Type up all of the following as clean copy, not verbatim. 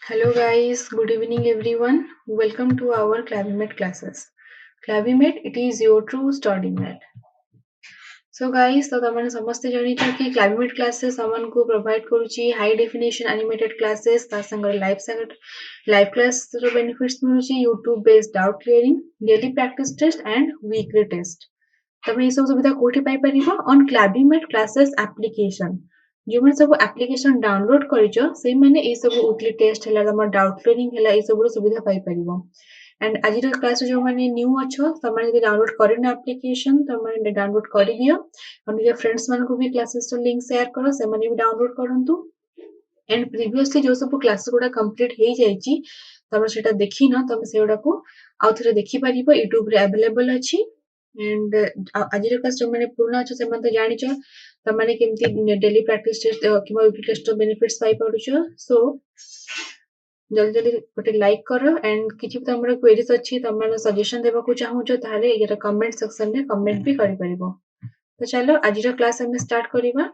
Hello guys, good evening everyone. Welcome to our Clavimet classes. Clavimet, it is your true study mat. So guys, तो तमने समझते जानी था कि Clavimet classes हमन को provide करूची high definition animated classes ता संगर live class row benefits मिलुची YouTube based doubt clearing, daily practice test and weekly test. तमे ये सब सुविधा कोठी पाई परिबो on Clavimet classes application. जो सब एप्लिकेशन डाउनलोड करिछ से माने ए सब वीकली टेस्ट हला हमर डाउट क्लियरिंग हला ए सब सुविधा पाई परिबो एंड आज क्लास जो माने न्यू अच्छो तमाने यदि डाउनलोड करिन एप्लिकेशन तमाने डाउनलोड करि दियो और निज फ्रेंड्स मान को भी क्लासेस रो लिंक शेयर करो से माने भी डाउनलोड करंतु एंड प्रीवियसली जो सब क्लास गुडा कंप्लीट हे जाईची तमे सेटा देखि न तमे सेउडा को आउथरे देखि परिबो YouTube रे अवेलेबल अछि एंड आज क्लास जो माने पुराना अच्छो से माने तो जानिछ तमाने केमती डेली प्रैक्टिस टेस्ट किबा वीकली टेस्ट बेनिफिट्स पाई पारुछ सो जल्दी जल्दी गोटे लाइक करो एंड किछि भी तमरा क्वेरीज अछि तमरा सजेशन देबा को चाहू छ ताले एटा कमेंट सेक्शन में कमेंट भी करि परिबो तो चलो आज क्लास हम स्टार्ट करिबा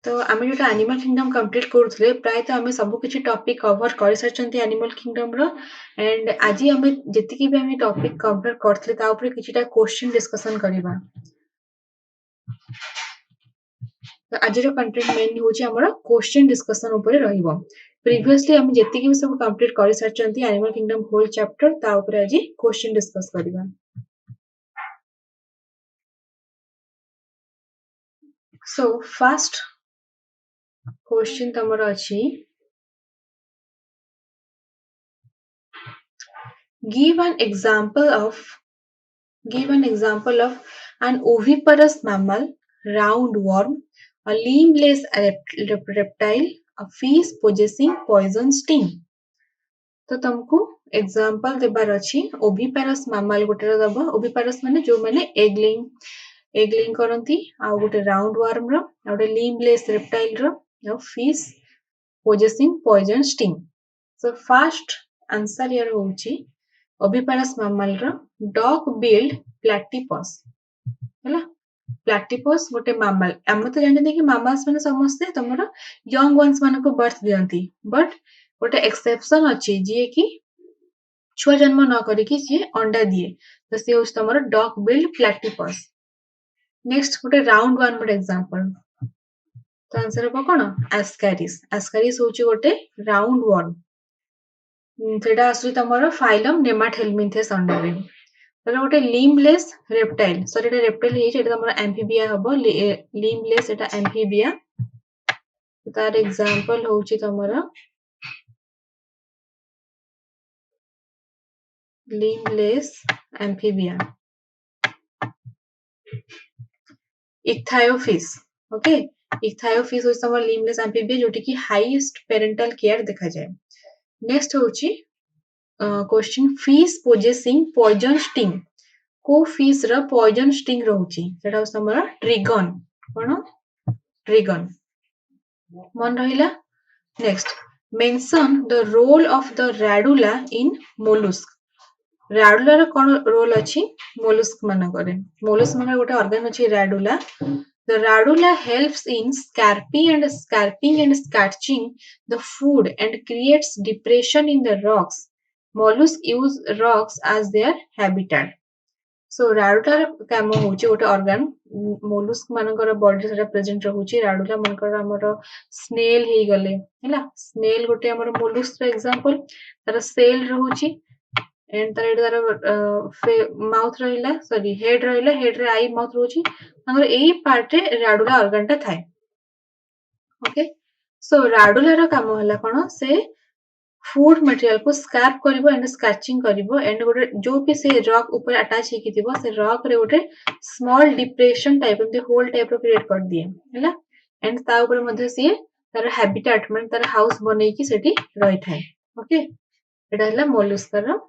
तो आमे जोटा एनिमल किंगडम कंप्लीट करथले प्राय तो आमे सब किछि टॉपिक कवर कर सरचंती एनिमल किंगडम रो एंड आज आमे जति भी आमे टॉपिक कवर करथले ता ऊपर किछिटा क्वेश्चन डिस्कशन करिबा तो आज कंटेंट मेन होची हमर क्वेश्चन डिस्कशन ऊपर रहिबो प्रीवियसली हम जति भी सब कंप्लीट कर सरचंती एनिमल किंगडम होल चैप्टर ता ऊपर आज क्वेश्चन डिस्कस करिबा सो फर्स्ट क्वेश्चन तमर अछि give an example of an oviparous mammal, roundworm, a limbless reptile, a fish possessing poison sting. तो तुमको एग्जांपल देबार अछि ओविपारस मैमल गोटे दबो ओविपारस माने जो माने एगलिंग करंती आ गोटे राउंड वर्म रो आ गोटे limbless reptile row uh fish possessing poison sting. So first answer here होउची ओविपारस मैमल रो डॉग बिल्ड प्लैटिपस हैला प्लैटिपस गोटे मैमल हम तो जानते कि मैमल्स माने समस्ते तमरो यंग वंस माने को बर्थ दियंती बट गोटे एक्सेप्शन अछि जे कि छुआ जन्म न करी कि जे अंडा दिए तो से होछ तमरो डॉग बिल्ड प्लैटिपस नेक्स्ट गोटे राउंड वन मोर एग्जांपल तो आंसर हो कोन एस्कारिस होची गोटे राउंड वर्म सेटा आसु तमरो फाइलम नेमाथेलमिंथेस अंडर रे तो गोटे limbless reptile सॉरी एटा reptile हे एटा तमरो एम्फीबिया हबो limbless एटा एम्फीबिया तार एग्जांपल होची तमरो limbless amphibia ichthyophis okay ichthyophis होय समर limbless amphibia जोटी की हाईएस्ट पेरेंटल केयर देखा जाए नेक्स्ट होची question fish possessing poison sting को फिश रा पॉइजन स्टिंग रहउची सेटा समर ट्रिगन कोन ट्रिगन मन रहिला next mention the role of the radula in mollusc radula रो कोन रोल अछि मोलुस्क मानकरे मोलुस्क माने गोटे ऑर्गन अछि radula the radula helps in scarping and scratching the food and creates depression in the rocks mollusks use rocks as their habitat so radula काम होची गोटे organ mollusc मानकर बॉडी सेटा present रहउची radula मानकर हमर स्नेल हे गले हैला स्नेल गोटे हमर मोलुस्क रो एग्जांपल तार सेल रहउची एंड तार माउथ रहिला सॉरी हेड रहिला हेड रे आई माउथ रहउची तांगर एई पार्ट रे radula ऑर्गन ता थाए ओके सो radula रो काम होला कोन से फूड मटेरियल को स्क्रैप करिवो एंड स्क्रैचिंग करिवो एंड गोटे जो भी से रॉक ऊपर अटैच हेकि थिबो से रॉक रे गोटे small depression type of the hole type रो क्रिएट कर दिए हैला एंड ता ऊपर मध्ये से तार हैबिटेट माने तार हाउस बनै कि सेठी रहि थाए ओके एटा हला मोलुस्क रो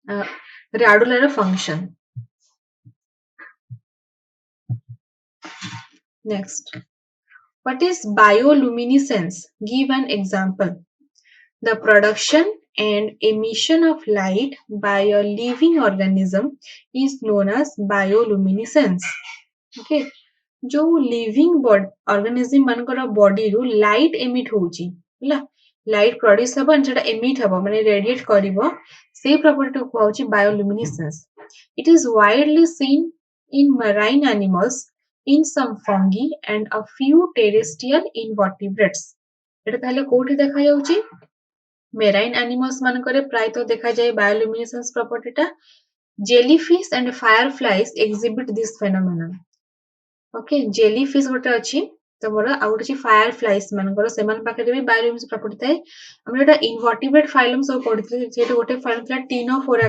radula रो function next what is bioluminescence give an example the production and emission of light by a living organism is known as bioluminescence okay जो लिविंग ऑर्गेनिज्म मानकर बॉडी रु लाइट एमिट होउची ହେଲା light produce हबो and सेटा emit हबो माने radiate करिवो से प्रॉपर्टी को कहउची bioluminescence it is widely seen in marine animals in some fungi and a few terrestrial invertebrates एटा ताले कोठी देखा जाउची मेराइन एनिमल्स मानकरे प्राय तो देखा जाए बायोल्यूमिनेसेंस प्रॉपर्टीटा jellyfish and fireflies exhibit this phenomenon okay jellyfish गोटे अछि तमरा आ गोटे फायरफ्लाइज मानकर सेमान पाखरे भी बायोल्यूमिनेसेंस प्रॉपर्टी थाए हम एटा इनवर्टिब्रेट फाइलम सब पढिथिले जेते गोटे फाइलम थिला टिनोफोरा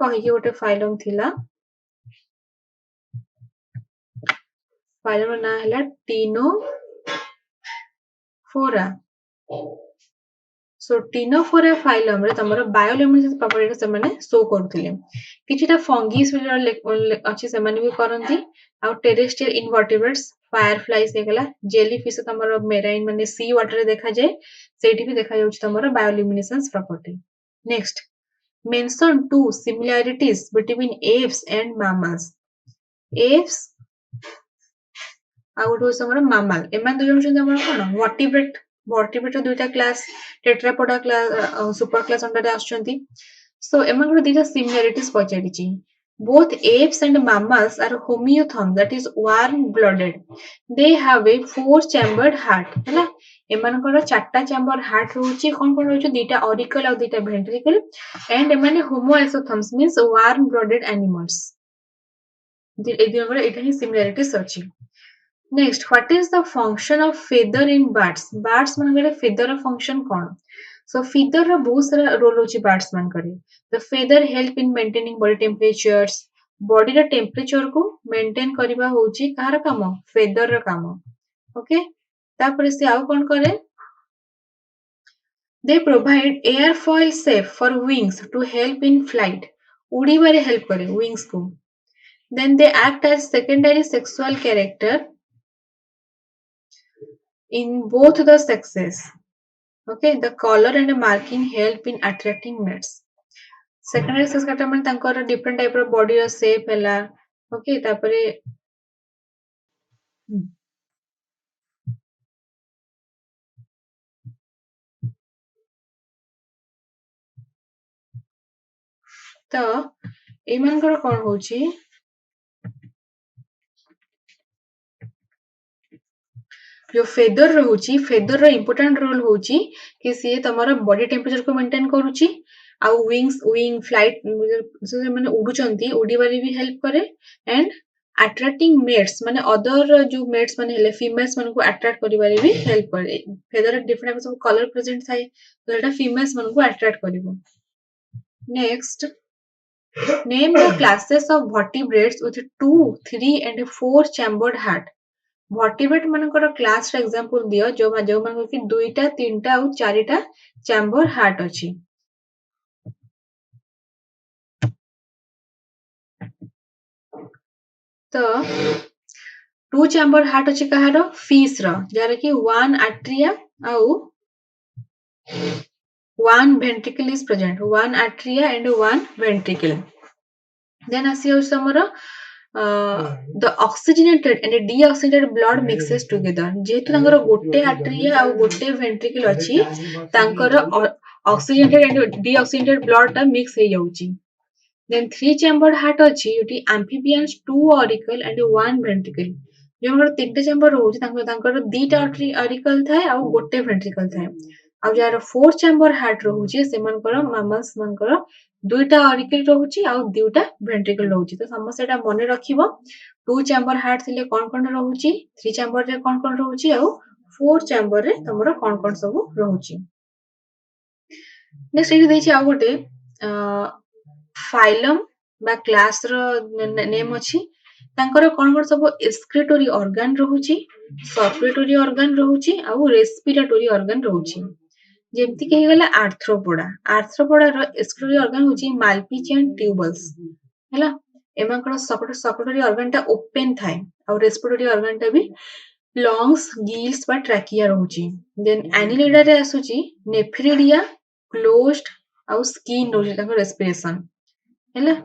कहिकी गोटे फाइलम थिला फाइलम ना हला टिनोफोरा सो टिनोफोरा फाइलम रे तमरो बायोल्यूमिनेसेंस प्रॉपर्टी से माने शो करथिले किछिटा फंगीस अछि से माने भी करंती आ टेरेस्ट्रियल इनवर्टिब्रेट्स फायरफ्लाइज हेगला जेलीफिश तमरो मेराइन माने सी वाटर रे देखा जाय सेठी भी देखा जाउछ तमरो bioluminescence property next mention two similarities between apes and mammals apes आ गोटे समरो मामल एमान दुई जण हमर कोन वर्टिब्रेट दुईटा class tetrapoda class super class under आछंती सो एमान गोटे दुईटा सिमिलरिटीज पचारिची both apes and mammals are homeotherms that is warm blooded they have a four chambered heart हैला एमानकर चारटा चैम्बर हार्ट रहउची कोन कोन रहउची दुईटा ऑरिकल आ दुईटा वेंट्रिकल एंड एमाने homeotherms means warm blooded animals ए दुईकर एटा ही सिमिलरिटीज अछि Next, what is the function of feather in birds? Birds मानकरे feather ର function कौन? So feather ର बहुत सारा रोल होची birds मानकरे. The feather help in maintaining body temperatures. Body ର temperature को maintain करिबा होची काହାର काम? Feather ର काम. Okay? तापर से आउ कौन करे? They provide airfoil shape for wings to help in flight. उड़ीबारे help करे wings को. Then they act as secondary sexual character in both the sexes. Okay, the color and marking help in attracting mates. Secondary sex kata man tankara different type of body ର shape hela. Okay, tapare ତ ଏମାନଙ୍କର କଣ ହଉଛି जो feather रहउची feather रो important role होची कि से तमरो body temperature को मेंटेन करूची आ विंग फ्लाइट से माने उडुचंती उडीबारी भी हेल्प करे एंड अट्रैक्टिंग मेट्स माने अदर जो मेट्स माने हेले फीमेल्स माने को अट्रैक्ट करिबारे भी हेल्प करे फेदर डिफरेंट सब कलर प्रेजेंट थाए तो एटा फीमेल्स माने को अट्रैक्ट करिवो next name the classes of vertebrates with 2 3 and 4 chambered heart vertebrate मानकर क्लास रा एग्जांपल दियो जो मान कि दुईटा तीनटा और चारिटा चैम्बर हार्ट अछि तो टू चैम्बर हार्ट अछि कहारो फिश रो जार कि वन आट्रिया आउ one ventricle is present one atria and one ventricle then आसी हमरो the oxygenated and deoxygenated blood mixes together जेहेतु तांकर गोटे आर्टरिया आ गोटे वेंट्रिकल अछि तांकर oxygenated and deoxygenated blood ता मिक्स हे जाउची then three chambered heart अछि योटी amphibians two auricle and one ventricle जोमर तीनटे चैम्बर होची तांकर दीटा auricle थाए आ गोटे वेंट्रिकल थाए आ जार फोर चैम्बर हार्ट रहउची सेमानकर mammals मानकर दुईटा ऑरिकल रहउची आ दुईटा वेंट्रिकल रहउची तो समस्या एटा मने रखिबो टू चैम्बर हार्ट थिले कोन रहउची थ्री चैम्बर रे कोन रहउची आ फोर चैम्बर रे तमरो कोन सब रहउची नेक्स्ट एठी देछि आ गोटे फाइलम बा क्लास रो नेम अछि तांकर कोन सब एक्सक्रीटोरी ऑर्गन रहउची सर्कुलेटरी ऑर्गन रहउची आ रेस्पिरेटरी ऑर्गन रहउची जेमति के गला आर्थ्रोपोडा रो एक्सक्रीटोरी ऑर्गन होची माल्पिजियन ट्यूबल्स हैला एमाकर सर्कुलेटरी ऑर्गन ता ओपन थाए और रेस्पिरेटरी ऑर्गन ता भी लंग्स गिल्स बा ट्रैकिया रहउची देन एनिलिडा रे आसुची नेफ्रिडिया क्लोज्ड और स्किन रहउची ताकर रेस्पिरेशन हैला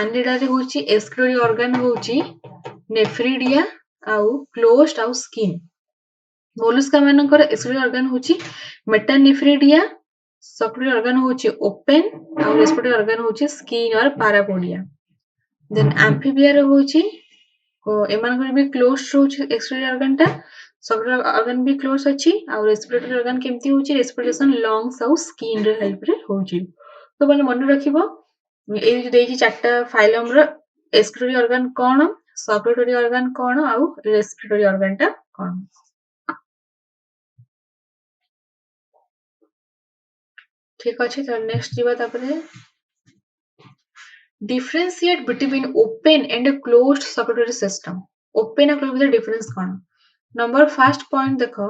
एनिलिडा रे होची एक्सक्रीटोरी ऑर्गन होची नेफ्रिडिया आउ क्लोज्ड आउ स्किन मोलुस्का मानकर एक्सक्रीटरी ऑर्गन होची मेटानेफ्रिडिया सक्रिय ऑर्गन होची ओपन आउ रेस्पिरेटरी ऑर्गन होची स्किन और पारापोडिया देन एम्फीबिया रे होची एमानकर भी क्लोज्ड होची एक्सक्रीटरी ऑर्गन टा सक्रिय ऑर्गन भी क्लोज अछि आउ रेस्पिरेटरी ऑर्गन केमती होची रेस्पिरेशन लंग्स आउ स्किन रे हेल्प रे होची तो माने मन रखिबो ए जो देइची चारटा फाइलम रो एक्सक्रीटरी ऑर्गन कोन सक्रिटरी ऑर्गन कोन आउ रेस्पिरेटरी ऑर्गन टा कोन ठीक अछि तो नेक्स्ट जीवा तापरे differentiate between open and a closed circulatory system open and closed भितर difference कोन number first point देखो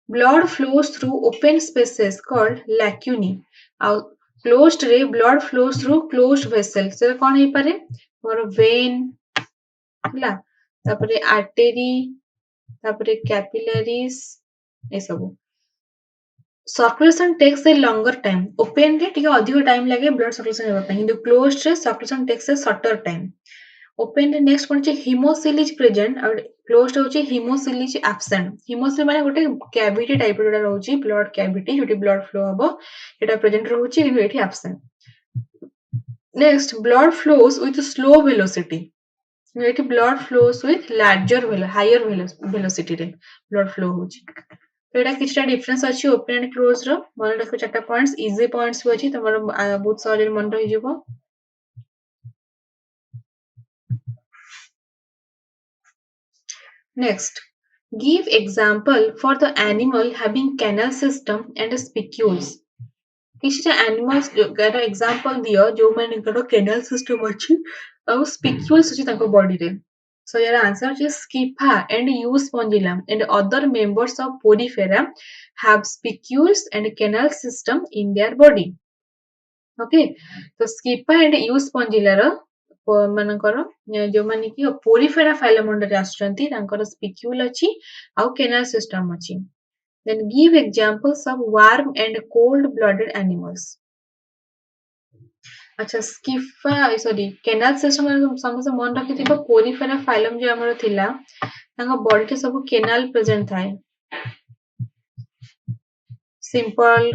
blood flows through open spaces called lacunae आउ closed रे blood flows through closed vessel से कोन हे पारे मोर vein हला तापरे artery तापरे capillaries ए सब circulation takes a longer time open रे टिके अधिक टाइम लागे ब्लड सर्कुलेशन हेबा पई किंतु क्लोज्ड रे circulation takes a shorter time open रे नेक्स्ट कोन छै हिमोसिल प्रेजेंट और क्लोज्ड होची हिमोसिल एब्सेंट हिमोसिल माने गोटे कैविटी टाइप रो रहउची ब्लड कैविटी जोटी ब्लड फ्लो हबो एटा प्रेजेंट रहउची किंतु एठी absent next blood flows with slow velocity एठी blood flows with larger higher velocity रे ब्लड फ्लो होची तो एटा किछटा डिफरेंस अछि ओपन एंड क्लोज रो मन रखो चारटा पॉइंट्स इजी पॉइंट्स भी अछि तमरो बहुत सहज मन रहि जिवो next give example for the animal having canal system and spicules किछटा एनिमल्स गार एग्जांपल दियो जो मानकर कैनल सिस्टम अछि और स्पिक्यूल्स अछि ताको बॉडी रे so your answer is Scypha and Euspongilla and other members of Porifera have spicules and canal system in their body okay so Scypha and Euspongilla ର ମାନଙ୍କର ଯୋଉମାନେ କି Porifera phylum under ଆସୁଛନ୍ତି ତାଙ୍କର spicule ଅଛି ଆଉ canal system ଅଛି then give examples of warm and cold blooded animals अच्छा स्किफा सॉरी केनाल सिस्टम समस्त मन रखिथिबो पोरिफेरा फाइलम जे हमर थिला तांको बॉडी के सब केनाल प्रेजेंट थाए सिंपल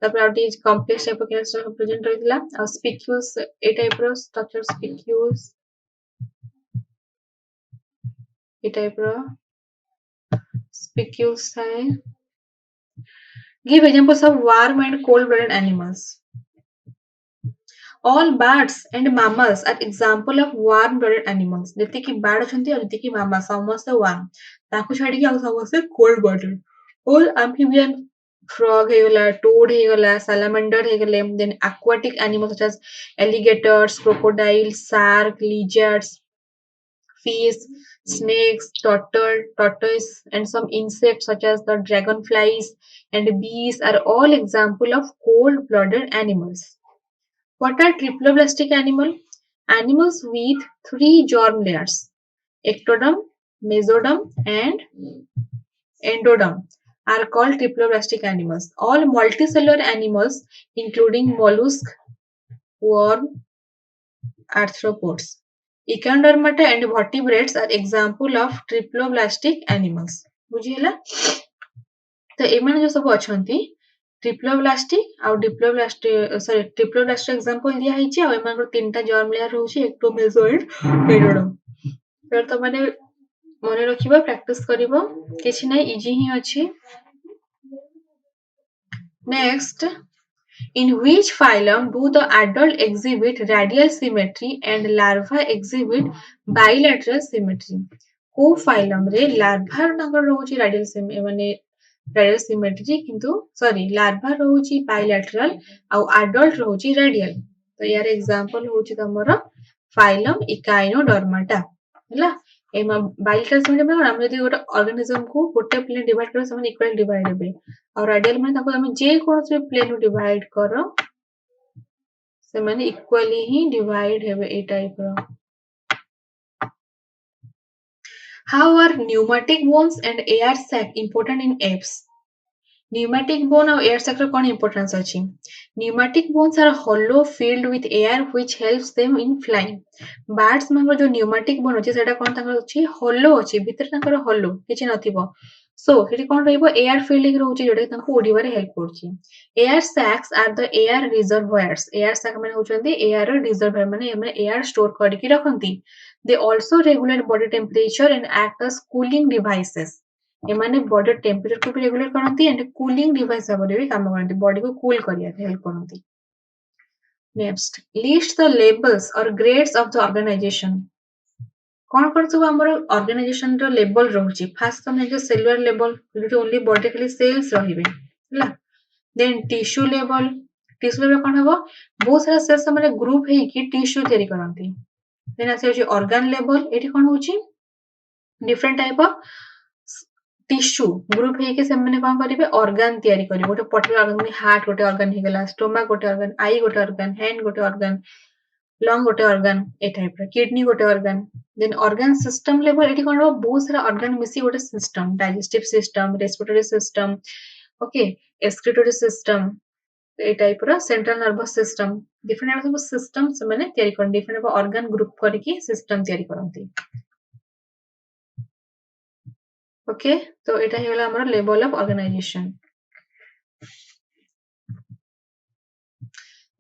तापर आउटी कॉम्प्लेक्स टाइप के केनाल प्रेजेंट रहितला आ स्पिक्यूल्स ए टाइप रो स्ट्रक्चर स्पिक्यूल्स ए टाइप रो स्पिक्यूल्स थाए give examples of warm and cold blooded animals all bats and mammals are example of warm blooded animals जति कि board अछंती और जति कि मामा समस्त warm ताकू छाडी कि आ समस्त cold blooded all amphibian frog हेगला toad हेगला salamander हेगले then aquatic animals such as alligators crocodiles shark lizards fish snakes tortoise and some insects such as the dragonflies and bees are all example of cold blooded animals. What are triploblastic animal? Animals with 3 germ layers, ectoderm, mesoderm and endoderm are called triploblastic animals. All multicellular animals including mollusk, worm, arthropods, echinodermata and vertebrates are example of triploblastic animals. बुझिला तो एमाने जो सब अछंती triploblastic आउ diploblastic sorry triploblastic example दिया हिची आ एमानकर तीनटा germ layer रहउची एक्टोमेसोइड endoderm फिर तो माने मने रखिबो प्रैक्टिस करिवो किछि नै इजी ही अछि next in which phylum do the adult exhibit radial symmetry and larva exhibit bilateral symmetry को phylum रे larva नगर रहउची radial symmetry माने radial symmetry किंतु सॉरी larva रहउची bilateral आउ adult रहउची radial तो यार एग्जांपल होउची तमरो phylum echinodermata हला एमा bilateral symmetry में हम यदि गोटे ऑर्गेनिज्म को गोटे प्लेन डिवाइड करो समान इक्वल डिवाइड हेबे और रेडियल माने ताको हम जे कोनसे प्लेन डिवाइड करो से माने इक्वली ही डिवाइड हेबे ए टाइप रो how are pneumatic bones and air sac important in apes Pneumatic bone और air sac कौन importance अच्छी? Pneumatic bones are hollow filled with air which helps them in flying. Birds मांगर जो pneumatic bone अच्छी सेटा कौन तांकर अच्छी hollow अच्छी भीतर तांकर hollow किछि नथिबो. So सेठी कौन रहइबो air filled ହେଇକି ରହୁଛି जोटा तांको उड़िबारे help କରୁଛି. Air sacs are the air reservoirs. Air sac माने होचंदी air reservoir माने एमे air store करके रखंती. They also regulate body temperature and act as cooling devices. एमाने बॉडी टेम्परेचर को भी रेगुलेट करती एंड कूलिंग डिवाइस भाବରେ भी काम करती बॉडी को कूल करिया हेल्प करती. नेक्स्ट लिस्ट द लेवल्स और ग्रेड्स ऑफ द ऑर्गेनाइजेशन. कौन कौन सब हमर ऑर्गेनाइजेशन रो लेवल रहउची. फर्स्ट हम जे सेलुलर लेवल जो ओनली बॉडी खाली सेल्स रहिबे हला. Then tissue level. Tissue level कोन हबो बहुत सारा सेल्स हमरे ग्रुप हे कि टिश्यू तयारी करंती. देन आसे ऑर्गन लेवल एठी कोन होची different type of tissue group ହେଇକି ସେମାନେ କଣ କରିବେ organ ତିଆରି କରିବେ ଗୋଟେ particular organ heart ଗୋଟେ organ ହେଇଗଲା stomach ଗୋଟେ organ eye ଗୋଟେ organ hand ଗୋଟେ organ lung ଗୋଟେ organ ଏ type ର kidney ଗୋଟେ organ then organ system level ଏଠି କଣ ହବ ବହୁତ ସାରା organ ମିଶି ଗୋଟେ system digestive system respiratory system okay excretory system ଏ type ର central nervous system different type of system ସେମାନେ ତିଆରି କରନ୍ତି different type of organ group କରିକି system ତିଆରି କରନ୍ତି. Okay, so এটা হলো আমার level of organization.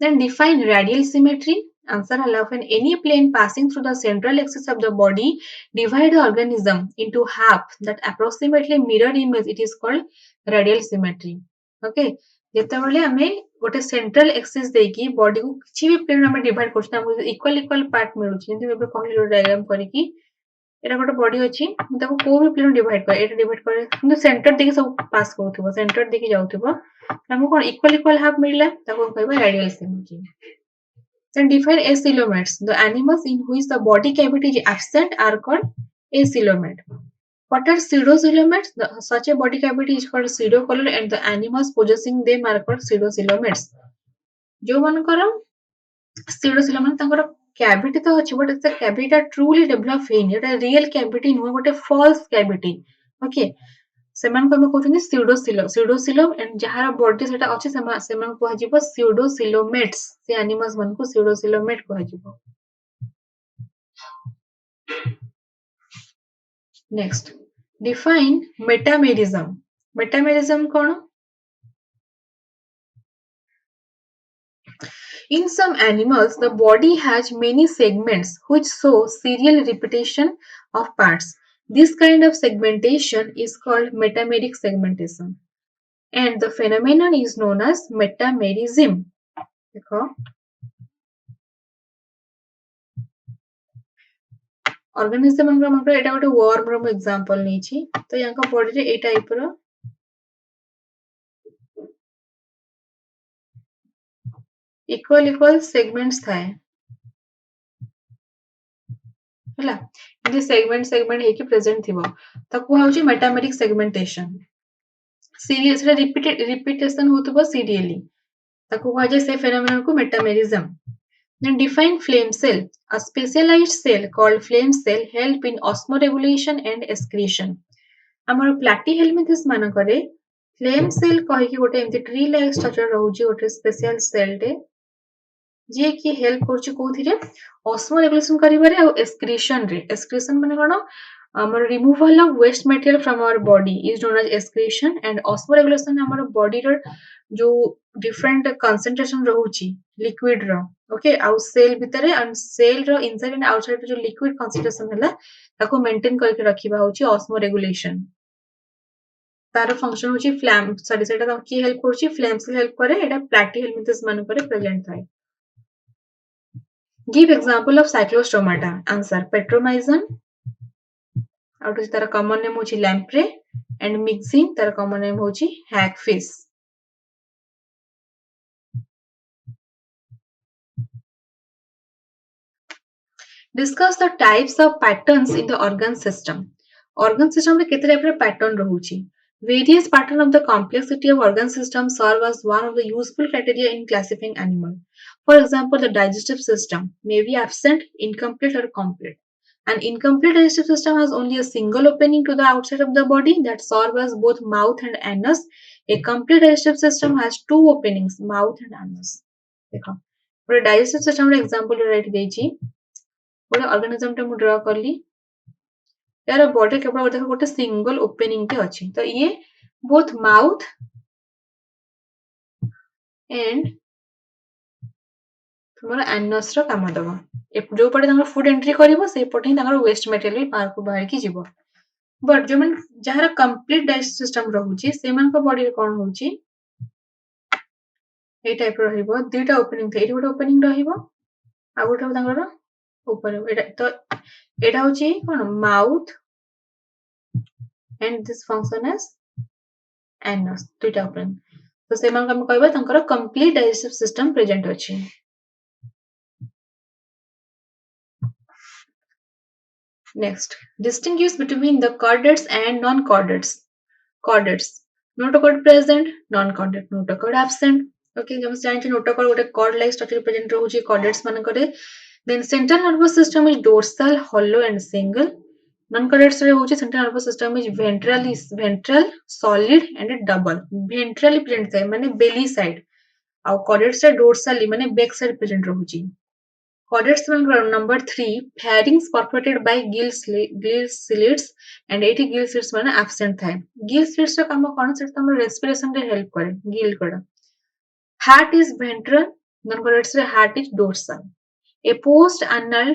Then define radial symmetry. Answer halo when any plane passing through the central axis of the body divide the organism into half that approximately mirror image it is called radial symmetry. Okay, ଯେତେବେଳେ ଆମେ ଗୋଟେ central axis ଦେଇକି body କୁ କିଛି ବି plane ଆମେ divide କରୁଛୁ ଆମକୁ equal part ମିଳୁଛି ଯେମିତି ଏବେ କହିଲି diagram କରିକି एटा गोटे बॉडी अछि मु ताको को भी प्लेन डिवाइड करे एटा डिवाइड करे किंतु सेंटर देखि सब पास करथबो सेंटर देखि जाउथबो हमको कोन इक्वल हाफ मिलला ताको कहबा radial symmetry. Then define acoelomates. The animals in which the body cavity is absent are called acoelomate. What are pseudocoelomates? Such a body cavity is called pseudocolon and the animals possessing them are called pseudocoelomates. जो मानकर pseudocoelomate तांकर cavity तो अछि but से cavity truly develop हेनी एटा real cavity नुह गोटे false cavity. Okay, सेमान को हम कहउछनी pseudocoelom एंड जहार बॉडी सेटा अछि सेमान को हजिबो pseudocoelomates. से एनिमल्स मन को pseudocoelomate को हजिबो. Next, define metamerism. Metamerism cone? In some animals, the body has many segments which show serial repetition of parts. This kind of segmentation is called metameric segmentation. And the phenomenon is known as metamerism. Organism एटा गोटे worm रो example नेछि तो यांका body रे ए type rho equal segments थाए हला ये segment हेकी present थिबो ताकू होउची metameric segmentation serious रे रिपीटेशन होतबो सीरियली ताकू कहा जाय से फेनोमेनन को metamerism. Then define flame cell. A specialized cell called flame cell help in osmoregulation and excretion. हमर platyhelminthes मानकरे flame cell कहि कि गोटे एमती ट्री लाइक स्ट्रक्चर रहउची गोटे स्पेशल सेल टे जे कि हेल्प करछि कोथिरे ऑस्मो रेगुलेशन करिबारे आ एक्सक्रीशन माने कोन हमर removal of waste material from our body is known as excretion and osmoregulation हमर बॉडी रो जो डिफरेंट कंसंट्रेशन रहउची लिक्विड रो ओके आउ सेल भितरे एंड सेल रो इनसाइड एंड आउटसाइड जो लिक्विड कंसंट्रेशन हला ताको मेंटेन करके रखिबा होची ऑस्मो रेगुलेशन. तार फंक्शन होची फ्लैम सॉरी सेटा की हेल्प करची फ्लेम सेल हेल्प करे एटा प्लैटीहेल्मिंथेस मानकरे प्रेजेंट थाए. Give example of cyclostomata. Answer Petromyzon. Out of तार common name होची lamprey and myxine तार common name होची hagfish. Discuss the types of patterns in the organ system. Organ system रे केते type रे pattern रहउची. Various pattern of the complexity of organ system serve as one of the useful criteria in classifying animal. For example, the digestive system may be absent, incomplete or complete. An incomplete digestive system has only a single opening to the outside of the body that serve as both mouth and anus. A complete digestive system has two openings, mouth and anus. देखो ଗୋଟେ digestive system ର example ରେ ଏଠି ଦେଇଛି ଗୋଟେ organism ଟେ ମୁଁ draw କଲି यार बॉडी केवल ଗୋଟେ single opening ଟେ ଅଛି ତ ଇଏ both mouth and ତୁମର anus ର କାମ ଦବ ଯୋଉ ପଟେ ତାଙ୍କର food entry କରିବ ସେଇ ପଟେ ହିଁ ତାଙ୍କର waste material ବାହାରକୁ ବାହାରିକି ଯିବ बट जो मैंने जहाँ कंप्लीट डाइजेस्ट सिस्टम रहुची सेମାନଙ୍କ बॉडी रे कोन होउची ए टाइप रो रहइबो दुईटा ओपनिंग थे एठी गोटे ओपनिंग रहइबो आ गोटे तांगर ऊपर एटा तो एटा होची कोन mouth and this function as anus दुईटा ओपनिंग तो सेमान हम कहबा तांकर कंप्लीट डाइजेस्टिव सिस्टम प्रेजेंट अछि next distinguish between the chordates and non chordates chordates notochord present non chordate notochord absent okay जब जानिछ नोटोकॉर्ड गोटे कॉर्ड लाइक स्ट्रक्चर प्रेजेंट रहउची कॉर्डेट्स मान करे then central nervous system is dorsal hollow and single non cordates रे होची central nervous system is ventral solid and double ventrally present थाए माने belly side आ cordates रे dorsally माने back side present रहउची cordates मान number 3 pharynx perforated by gill slits and 80 gill slits माने absent थाए gill slits रा काम कोन से तमर respiration रे help करे gill कोडा heart is ventral non cordates रे heart is dorsal ए पोस्ट एनल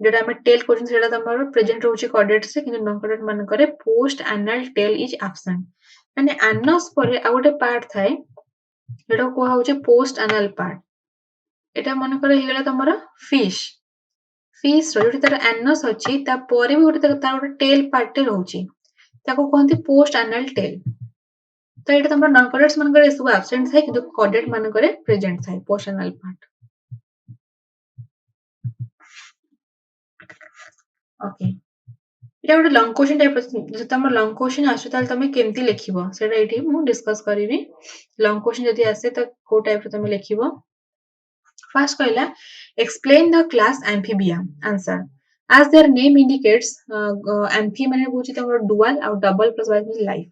जेटा हम टेल क्वेश्चन सेटा तमरो प्रेजेंट रहउची कॉर्डेट्स रे किंतु नॉन कॉर्डेट मान करे post anal tail is absent माने एनस परे आ गोटे पार्ट थाए जेटा को होउची पोस्ट एनल पार्ट एटा मन करे हेला तमरो फिश रो जेटा तार एनस अछि ता परे भी गोटे तार गोटे टेल पार्ट टे रहउची ताको कहंती पोस्ट एनल टेल तो एटा तमरो नॉन कॉर्डेट्स मान करे सब एब्सेंट थाए किंतु कॉर्डेट मान करे प्रेजेंट थाए पोस्ट एनल पार्ट ओके এটা ଗୋଟେ ଲଙ୍ଗ କ୍ୱେଶ୍ଚନ ଟାଇପ ଯଦି ତମର ଲଙ୍ଗ କ୍ୱେଶ୍ଚନ ଆସୁ ତାହେଲେ ତମେ କେମିତି ଲେଖିବ ସେଟା ଏଠି ମୁଁ ଡିସ୍କସ କରିବି ଲଙ୍ଗ କ୍ୱେଶ୍ଚନ ଯଦି ଆସେ ତ କୋଉ ଟାଇପ ର ତମେ ଲେଖିବ ଫାର୍ଷ୍ଟ କହିଲା explain the class amphibia answer as their name indicates amphi ମାନେ ହଉଛି ତମର dual ଆଉ double plus y means life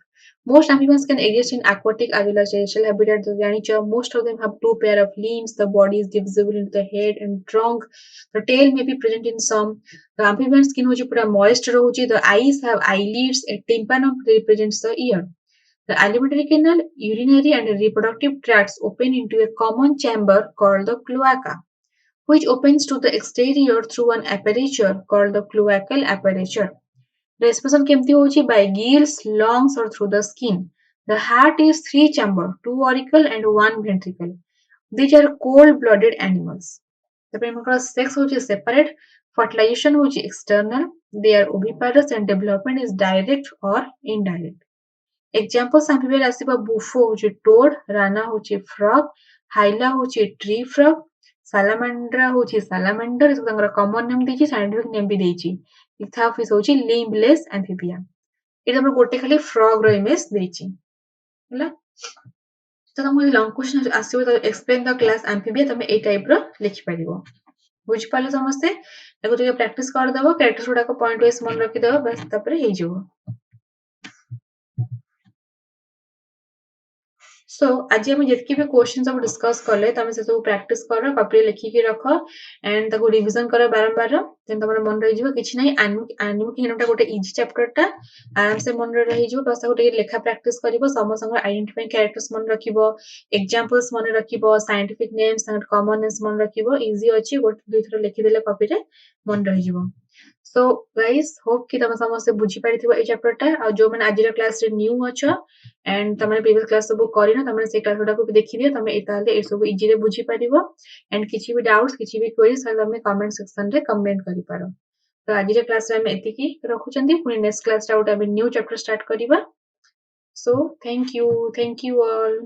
most amphibians can exist in aquatic as terrestrial habitat ଜାଣିଛ most of them have two pair of limbs the body is divisible into the head and trunk the tail may be present in some the amphibian skin होची पूरा moist रहउची the eyes have eyelids a tympanum represents the ear the alimentary canal urinary and reproductive tracts open into a common chamber called the cloaca which opens to the exterior through an aperture called the cloacal aperture respiration केमती होची by gills lungs or through the skin the heart is three chamber two auricle and one ventricle these are cold blooded animals तापर हमकर sex होची separate fertilization होची external they are oviparous and development is direct or indirect examples amphibia आसीबा buffo होची toad rana होची frog hyla होची tree frog सालामांड्रा होची salamander इसको तंगर common name देची scientific name भी देची इथाफिस होची limbless amphibia एटा हमर गोटे खाली frog रो इमेज देची हला तो तमको लॉन्ग क्वेश्चन आसीबो तो एक्सप्लेन द क्लास amphibia तमे ए टाइप रो लिखि परिबो बुझि पाले समस्ते एगो तो प्रैक्टिस कर दबो कैरेक्टर्स गुडा को पॉइंट वाइज मन रखि दबो बस तपरे हे जिवो सो आज हम जितकी भी क्वेश्चन सब डिस्कस करले तमे से सब प्रैक्टिस करो कॉपी लिखि के रखो एंड ताको रिवीजन करो बारंबार देन तमर मन रहि जिवो किछि नै एनिमल किंगडम टा गोटे इजी चैप्टर टा आराम से मन रहि जिवो प्लस गोटे लेखा प्रैक्टिस करिवो समसंग आइडेंटिफाई कैरेक्टर्स मन रखिवो एग्जांपल्स मन रखिवो scientific names and common names मन रखिवो इजी अछि गोटे दुई थरो लिखि देले कॉपी रे मन रहि जिवो सो गाइस होप कि तमे समस्त बुझी पारिथिबो ए चैप्टर टा आ जो माने आजिरा क्लास रे न्यू अछो एंड तमे प्रीवियस क्लास सब करिनो तमे से क्लास गुडा को देखि दियो तमे एताले ए सब इजी रे बुझी पारिबो एंड किछि भी डाउट्स किछि भी क्वेरीज ताले तमे कमेंट सेक्शन रे कमेंट करि पारो तो आजिरा क्लास रे हम एतिकी रखुचंदी पुनी नेक्स्ट क्लास रे आउट हम न्यू चैप्टर स्टार्ट करिबा सो थैंक यू ऑल